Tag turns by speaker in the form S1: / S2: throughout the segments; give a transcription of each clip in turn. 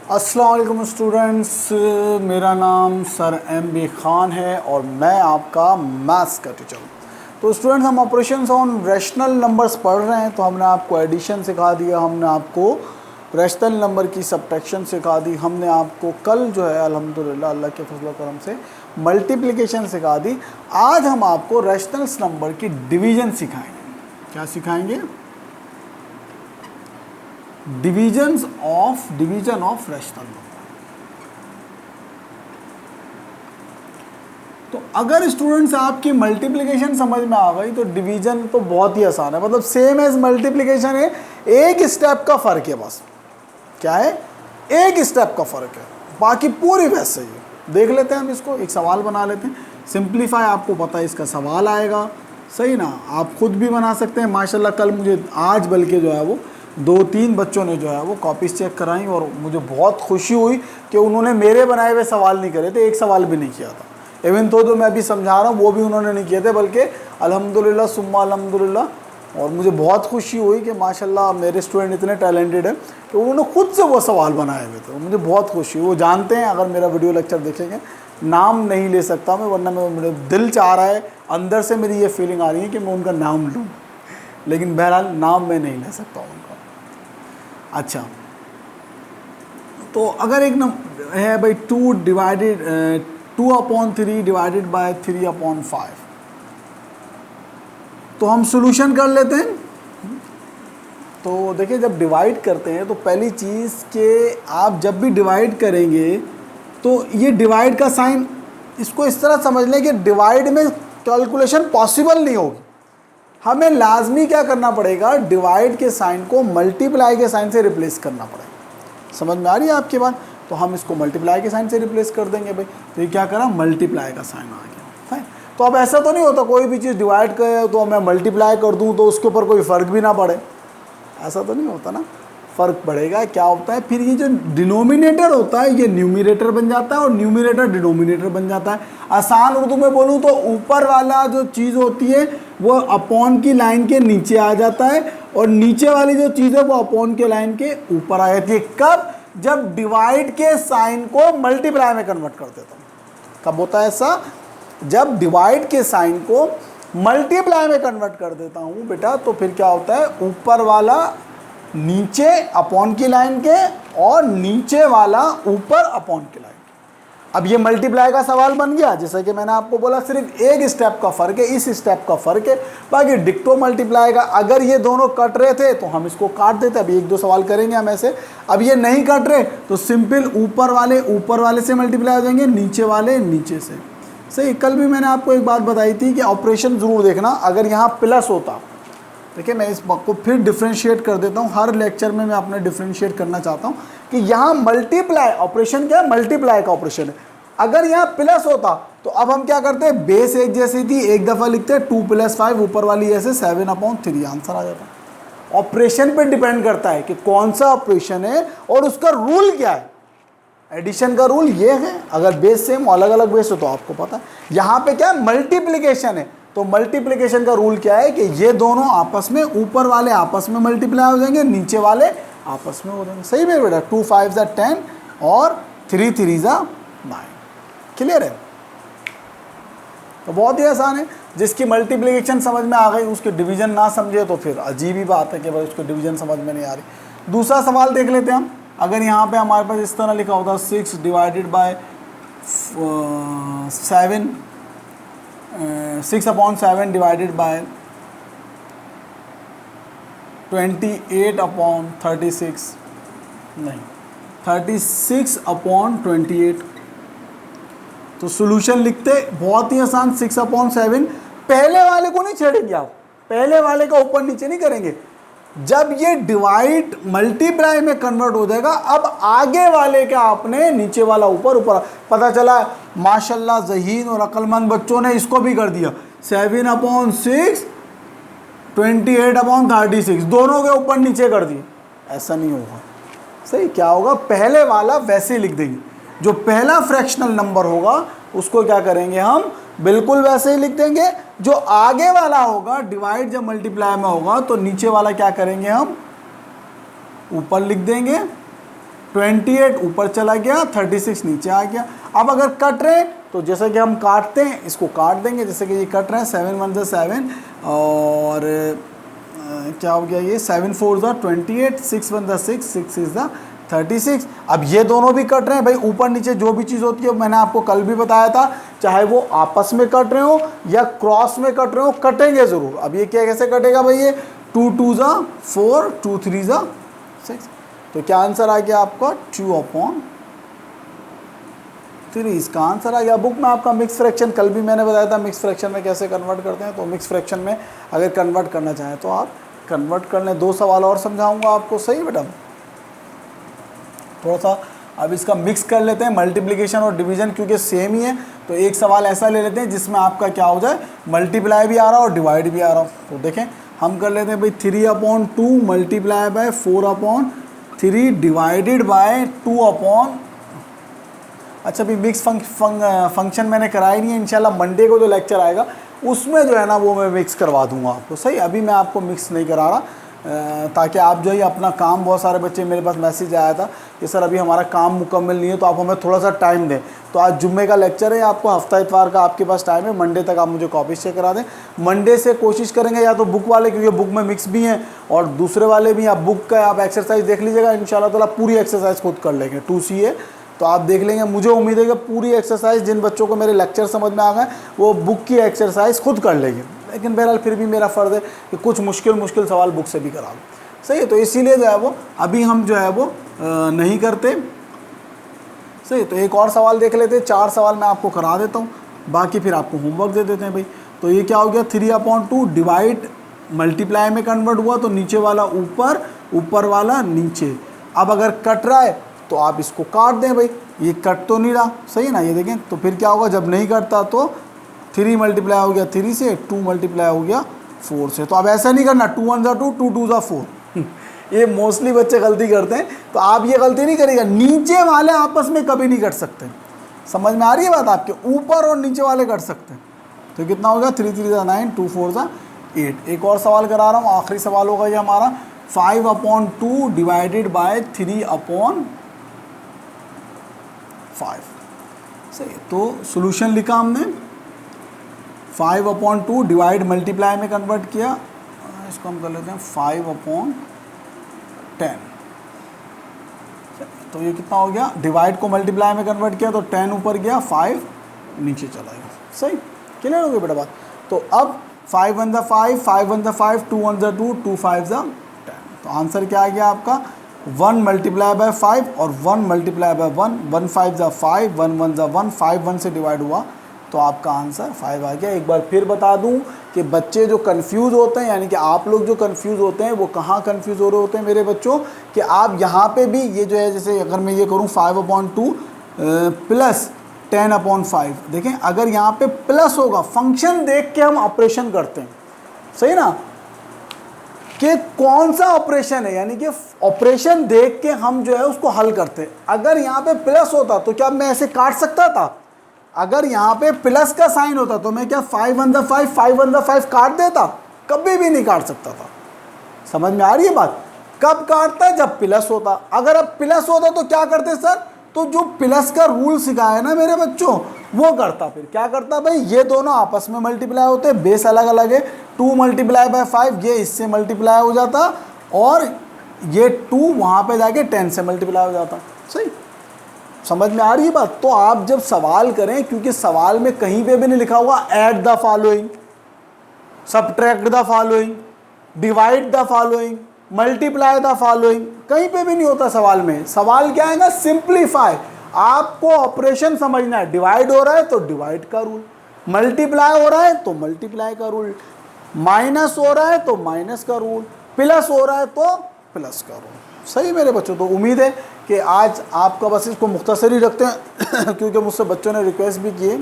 S1: अस्सलाम वालेकुम स्टूडेंट्स, मेरा नाम सर MB खान है और मैं आपका मैथ्स का टीचर हूँ। तो स्टूडेंट्स, हम ऑपरेशंस ऑन रैशनल नंबर्स पढ़ रहे हैं। तो हमने आपको एडिशन सिखा दिया, हमने आपको रैशनल नंबर की सब्ट्रैक्शन सिखा दी, हमने आपको कल जो है अल्हम्दुलिल्लाह अल्लाह के फजल करम से मल्टीप्लिकेशन सिखा दी। आज हम आपको रैशनल नंबर की डिवीज़न सिखाएंगे। क्या सिखाएंगे? Division of rational number. तो अगर स्टूडेंट्स आपकी मल्टीप्लिकेशन समझ में आ गई तो डिवीजन तो बहुत ही आसान है, मतलब सेम एज मल्टीप्लिकेशन है, एक स्टेप का फर्क है बस। क्या है? एक स्टेप का फर्क है, बाकी पूरी वैसे ही है। देख लेते हैं हम इसको, एक सवाल बना लेते हैं। सिंप्लीफाई आपको पता है इसका सवाल आएगा, सही ना? आप खुद भी बना सकते हैं। माशाल्लाह कल मुझे आज बल्कि जो है वो 2-3 बच्चों ने जो है वो कॉपीज़ चेक कराई और मुझे बहुत खुशी हुई कि उन्होंने मेरे बनाए हुए सवाल नहीं करे थे, एक सवाल भी नहीं किया था। इवन तो जो मैं अभी समझा रहा हूँ वो भी उन्होंने नहीं किए थे, बल्कि अल्हम्दुलिल्लाह सुम्मा अल्हम्दुलिल्लाह। और मुझे बहुत खुशी हुई कि माशाल्लाह मेरे स्टूडेंट इतने टैलेंटेड हैं कि उन्होंने खुद से वो सवाल बनाए हुए थे। मुझे बहुत खुशी हुई। वो जानते हैं, अगर मेरा वीडियो लेक्चर देखेंगे, नाम नहीं ले सकता मैं, वरना मेरा दिल चाह रहा है, अंदर से मेरी ये फीलिंग आ रही है कि मैं उनका नाम लूँ, लेकिन बहरहाल नाम मैं नहीं ले सकता उनका। अच्छा, तो अगर एक नंबर है भाई 2/3 डिवाइडेड बाय 3/5, तो हम सॉल्यूशन कर लेते हैं। तो देखिए, जब डिवाइड करते हैं तो पहली चीज़ कि आप जब भी डिवाइड करेंगे तो ये डिवाइड का साइन, इसको इस तरह समझ लें कि डिवाइड में कैलकुलेशन पॉसिबल नहीं होगी। हमें लाजमी क्या करना पड़ेगा? डिवाइड के साइन को मल्टीप्लाई के साइन से रिप्लेस करना पड़ेगा। समझ में आ रही है आपकी बात? तो हम इसको मल्टीप्लाई के साइन से रिप्लेस कर देंगे भाई। तो ये क्या करा? मल्टीप्लाई का साइन आ गया है। तो अब ऐसा तो नहीं होता कोई भी चीज़ डिवाइड करे तो मैं मल्टीप्लाई कर दूँ तो उसके ऊपर कोई फ़र्क भी ना पड़े, ऐसा तो नहीं होता ना। फ़र्क पड़ेगा। क्या होता है फिर? ये जो डिनोमिनेटर होता है ये न्यूमिनेटर बन जाता है और न्यूमिनेटर डिनोमिनेटर बन जाता है। आसान उर्दू में बोलूँ तो ऊपर वाला जो चीज़ होती है वो अपॉन की लाइन के नीचे आ जाता है और नीचे वाली जो चीज़ है वो अपॉन के लाइन के ऊपर आ जाती है। कब? जब डिवाइड के साइन को मल्टीप्लाई में कन्वर्ट कर देता हूँ। कब होता है ऐसा? जब डिवाइड के साइन को मल्टीप्लाई में कन्वर्ट कर देता हूँ बेटा, तो फिर क्या होता है? ऊपर वाला नीचे अपॉन की लाइन के और नीचे वाला ऊपर अपॉन की लाइन के। अब ये मल्टीप्लाई का सवाल बन गया। जैसा कि मैंने आपको बोला, सिर्फ एक स्टेप का फ़र्क है, इस स्टेप का फ़र्क है, बाकी डिक्टो मल्टीप्लाई का। अगर ये दोनों कट रहे थे तो हम इसको काट देते। अभी 1-2 सवाल करेंगे हम ऐसे। अब ये नहीं कट रहे तो सिंपल ऊपर वाले से मल्टीप्लाई हो जाएंगे, नीचे वाले नीचे से। सही। कल भी मैंने आपको एक बात बताई थी कि ऑपरेशन ज़रूर देखना। अगर यहाँ प्लस होता, देखिए मैं इस बात को फिर डिफ्रेंशिएट कर देता हूँ, हर लेक्चर में मैं अपने डिफ्रेंशिएट करना चाहता हूँ कि यहाँ मल्टीप्लाई ऑपरेशन क्या है? मल्टीप्लाई का ऑपरेशन है। अगर यहाँ प्लस होता तो अब हम क्या करते हैं? बेस एक जैसी थी, एक दफ़ा लिखते हैं 2 + 5, ऊपर वाली ऐसे 7/3, आंसर आ जाता। ऑपरेशन पे डिपेंड करता है कि कौन सा ऑपरेशन है और उसका रूल क्या है। एडिशन का रूल ये है, अगर बेस सेम अलग अलग बेस हो तो आपको पता है। यहाँ पे क्या मल्टीप्लिकेशन है, तो मल्टीप्लिकेशन का रूल क्या है कि ये दोनों आपस में, ऊपर वाले आपस में मल्टीप्लाई हो जाएंगे, नीचे वाले आपस में हो जाएंगे। सही में बेटा? 2 × 5 = 10 और 3 × 3 = 9। क्लियर है? तो बहुत ही आसान है। जिसकी मल्टीप्लिकेशन समझ में आ गई उसके डिवीजन ना समझे तो फिर अजीब ही बात है कि भाई उसको डिवीजन समझ में नहीं आ रही। दूसरा सवाल देख लेते हैं हम। अगर यहाँ पे हमारे पास इस तरह लिखा होता 6 डिवाइडेड बाय 7, 6/7 डिवाइडेड बाय 28/36, नहीं 36/28। तो सॉल्यूशन लिखते बहुत ही आसान, 6/7। पहले वाले को नहीं छेड़ेंगे आप, पहले वाले का ऊपर नीचे नहीं करेंगे। जब ये डिवाइड मल्टीप्लाई में कन्वर्ट हो जाएगा, अब आगे वाले का आपने नीचे वाला ऊपर ऊपर। पता चला माशाल्लाह ज़हीन और अक्लमंद बच्चों ने इसको भी कर दिया। 7/6, 28/36, दोनों के ऊपर नीचे कर दिए। ऐसा नहीं होगा। सही। क्या होगा? पहले वाला वैसे लिख देंगे। जो पहला फ्रैक्शनल नंबर होगा उसको क्या करेंगे हम? बिल्कुल वैसे ही लिख देंगे। जो आगे वाला होगा, डिवाइड जब मल्टीप्लाई में होगा तो नीचे वाला क्या करेंगे हम? ऊपर लिख देंगे। 28 ऊपर चला गया, 36 नीचे आ गया। अब अगर कट रहे हैं तो जैसे कि हम काटते हैं, इसको काट देंगे, जैसे कि ये कट रहे हैं, 7 1 7 और क्या हो गया ये 7 4 28, 6 1 6, 6 इज 36। अब ये दोनों भी कट रहे हैं भाई, ऊपर नीचे जो भी चीज़ होती है, मैंने आपको कल भी बताया था, चाहे वो आपस में कट रहे हो या क्रॉस में कट रहे हो, कटेंगे ज़रूर। अब ये क्या कैसे कटेगा भाई, ये 2 2 4, 2 3 6, तो क्या आंसर आ गया आपका 2/3। इसका आंसर आ गया। बुक में आपका मिक्स फ्रैक्शन कल भी मैंने बताया था, मिक्स फ्रैक्शन में कैसे कन्वर्ट करते हैं, तो मिक्स फ्रैक्शन में अगर कन्वर्ट करना चाहें तो आप कन्वर्ट कर लें। 2 सवाल और समझाऊंगा आपको, सही बेटा। थोड़ा सा अब इसका मिक्स कर लेते हैं, मल्टीप्लिकेशन और डिवीजन क्योंकि सेम ही है, तो एक सवाल ऐसा ले लेते हैं जिसमें आपका क्या हो जाए, मल्टीप्लाई भी आ रहा हो और डिवाइड भी आ रहा हो। तो देखें हम कर लेते हैं भाई 3/2 मल्टीप्लाई बाय 4/3 डिवाइडेड बाय 2/। अच्छा भाई मिक्स फंक्शन मैंने कराया नहीं है, इंशाल्लाह मंडे को जो लेक्चर आएगा उसमें जो है ना वो मैं मिक्स करवा दूंगा आपको, सही। अभी मैं आपको मिक्स नहीं करा रहा, ताकि आप जो है अपना काम, बहुत सारे बच्चे मेरे पास मैसेज आया था कि सर अभी हमारा काम मुकम्मल नहीं है तो आप हमें थोड़ा सा टाइम दें। तो आज जुम्मे का लेक्चर है, आपको हफ्ता इतवार का आपके पास टाइम है, मंडे तक आप मुझे कॉपी चेक करा दें। मंडे से कोशिश करेंगे या तो बुक वाले, क्योंकि बुक में मिक्स भी हैं और दूसरे वाले भी, आप बुक का आप एक्सरसाइज देख लीजिएगा, इंशाल्लाह ताला पूरी एक्सरसाइज खुद कर लेंगे 2CA, तो आप देख लेंगे। मुझे उम्मीद है कि पूरी एक्सरसाइज, जिन बच्चों को मेरे लेक्चर समझ में आ गए वो बुक की एक्सरसाइज खुद कर लेंगे, लेकिन बहरहाल फिर भी मेरा फ़र्ज़ है कि कुछ मुश्किल सवाल बुक से भी करा दूँ, सही है। तो इसीलिए जो है वो अभी हम जो है वो नहीं करते, सही। तो एक और सवाल देख लेते हैं, 4 सवाल मैं आपको करा देता हूँ, बाकी फिर आपको होमवर्क दे देते हैं भाई। तो ये क्या हो गया, 3/2 डिवाइड मल्टीप्लाई में कन्वर्ट हुआ, तो नीचे वाला ऊपर, ऊपर वाला नीचे। अब अगर कट रहा है तो आप इसको काट दें भाई, ये कट तो नहीं रहा, सही है ना। ये देखें तो फिर क्या होगा, जब नहीं कटता तो 3 मल्टीप्लाई हो गया 3 से, 2 मल्टीप्लाई हो गया 4 से। तो अब ऐसा नहीं करना 2 1 2, 2 2 4 ये मोस्टली बच्चे गलती करते हैं, तो आप ये गलती नहीं करिएगा। नीचे वाले आपस में कभी नहीं कट सकते, समझ में आ रही है बात आपके, ऊपर और नीचे वाले कट सकते हैं। तो कितना होगा 3 3 9, 2 4 8। एक और सवाल करा रहा हूँ, आखिरी सवाल होगा ये हमारा, 5/2 डिवाइडेड बाय 3/5, सही। तो सॉल्यूशन लिखा हमने, 5/2 डिवाइड मल्टीप्लाई में कन्वर्ट किया, इसको हम कर लेते हैं 5/10। तो ये कितना हो गया, डिवाइड को मल्टीप्लाई में कन्वर्ट किया तो 10 ऊपर गया, 5 नीचे चला गया, सही। क्लियर हो गया बेटा बात। तो अब 5 1 5, 5 1 5, 2 1 2, 2 5 10। तो आंसर क्या आ गया आपका, 1 मल्टीप्लाई बाय 5 और 1 मल्टीप्लाई बाय 1, 1 5 5, 1 1 1, 5 1 से डिवाइड हुआ तो आपका आंसर 5 आ गया। एक बार फिर बता दूं कि बच्चे जो कंफ्यूज होते हैं, यानी कि आप लोग जो कंफ्यूज होते हैं वो कहाँ कंफ्यूज हो रहे होते हैं मेरे बच्चों, कि आप यहाँ पे भी ये जो है, जैसे अगर मैं ये करूँ 5/2 प्लस 10/5, देखें अगर यहाँ पे प्लस होगा, फंक्शन देख के हम ऑपरेशन करते हैं, सही ना, कि कौन सा ऑपरेशन है, यानी कि ऑपरेशन देख के हम जो है उसको हल करते हैं। अगर यहाँ पे प्लस होता तो क्या मैं ऐसे काट सकता था, अगर यहाँ पे प्लस का साइन होता तो मैं क्या 5 1 5, 5 1 5 काट देता, कभी भी नहीं काट सकता था। समझ में आ रही है बात, कब काटता है, जब प्लस होता। अगर अब प्लस होता तो क्या करते सर, तो जो प्लस का रूल सिखाया ना मेरे बच्चों वो करता। फिर क्या करता भाई, ये दोनों आपस में मल्टीप्लाई होते, बेस अलग अलग है, 2 मल्टीप्लाई बाय 5 ये इससे मल्टीप्लाई हो जाता और ये 2 वहाँ पे जाके 10 से मल्टीप्लाई हो जाता, सही। समझ में आ रही है बात। तो आप जब सवाल करें, क्योंकि सवाल में कहीं पे भी नहीं लिखा हुआ add the following, subtract the following, divide the following, multiply the following, कहीं पे भी नहीं होता सवाल में। सवाल क्या है ना, सिंप्लीफाई। आपको ऑपरेशन समझना है, डिवाइड हो रहा है तो डिवाइड का रूल, मल्टीप्लाई हो रहा है तो मल्टीप्लाई का रूल, माइनस हो रहा है तो माइनस का रूल, प्लस हो रहा है तो प्लस का रूल, सही मेरे बच्चों। तो उम्मीद है कि आज आपका बस इसको मुख्तसर ही रखते हैं क्योंकि मुझसे बच्चों ने रिक्वेस्ट भी की है।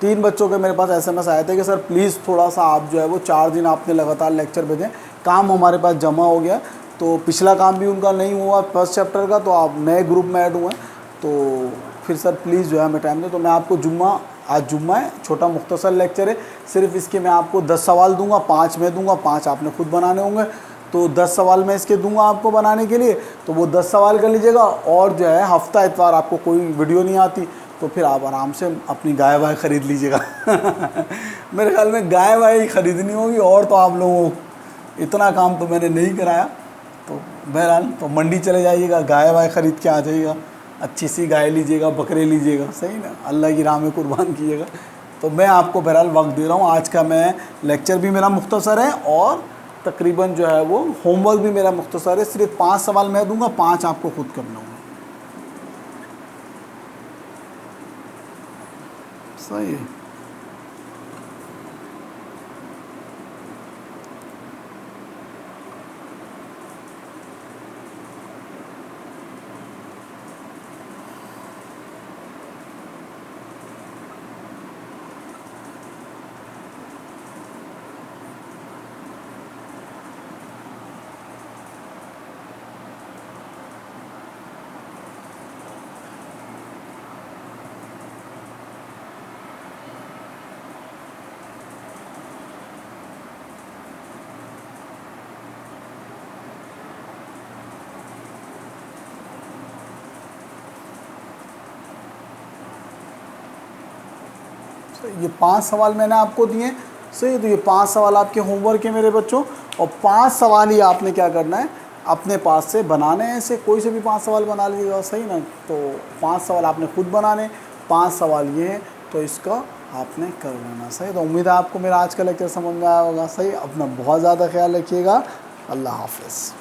S1: 3 बच्चों के मेरे पास SMS आए थे कि सर प्लीज़ थोड़ा सा आप जो है वो 4 दिन आपने लगातार लेक्चर भेजें, काम हमारे पास जमा हो गया। तो पिछला काम भी उनका नहीं हुआ फर्स्ट चैप्टर का, तो आप नए ग्रुप में ऐड हुए, तो फिर सर प्लीज़ जो है हमें टाइम दें। तो मैं आपको आज जुम्मा है, छोटा मुख्तसर लेक्चर है, सिर्फ इसके मैं आपको 10 सवाल दूंगा, 5 मैं दूंगा, 5 आपने खुद बनाने होंगे। तो 10 सवाल मैं इसके दूंगा आपको बनाने के लिए, तो वो 10 सवाल कर लीजिएगा। और जो है हफ्ता इतवार आपको कोई वीडियो नहीं आती तो फिर आप आराम से अपनी गाय वाय ख़रीद लीजिएगा। मेरे ख्याल में गाय वाय ही ख़रीदनी होगी, और तो आप लोगों को इतना काम तो मैंने नहीं कराया। तो बहरहाल तो मंडी चले जाइएगा, गाय वाय ख़रीद के आ जाइएगा, अच्छी सी गाय लीजिएगा, बकरे लीजिएगा, सही ना, अल्लाह की राह में कुर्बान कीजिएगा। तो मैं आपको बहरहाल वक्त दे रहा हूँ। आज का मैं लेक्चर भी मेरा मुख्तसर है और तकरीबन जो है वो होमवर्क भी मेरा मुख्तसर है। सिर्फ 5 सवाल मैं दूंगा, 5 आपको खुद करना होगा, सही है। ये 5 सवाल मैंने आपको दिए, सही। तो ये 5 सवाल आपके होमवर्क है मेरे बच्चों, और 5 सवाल ही आपने क्या करना है, अपने पास से बनाने हैं। ऐसे कोई से भी 5 सवाल बना लीजिएगा, सही ना। तो 5 सवाल आपने खुद बनाने, 5 सवाल ये हैं, तो इसका आपने कर लेना, सही। तो उम्मीद है आपको मेरा आज का लेक्चर समझ में आया होगा, सही। अपना बहुत ज़्यादा ख्याल रखिएगा। अल्लाह हाफ़िज़।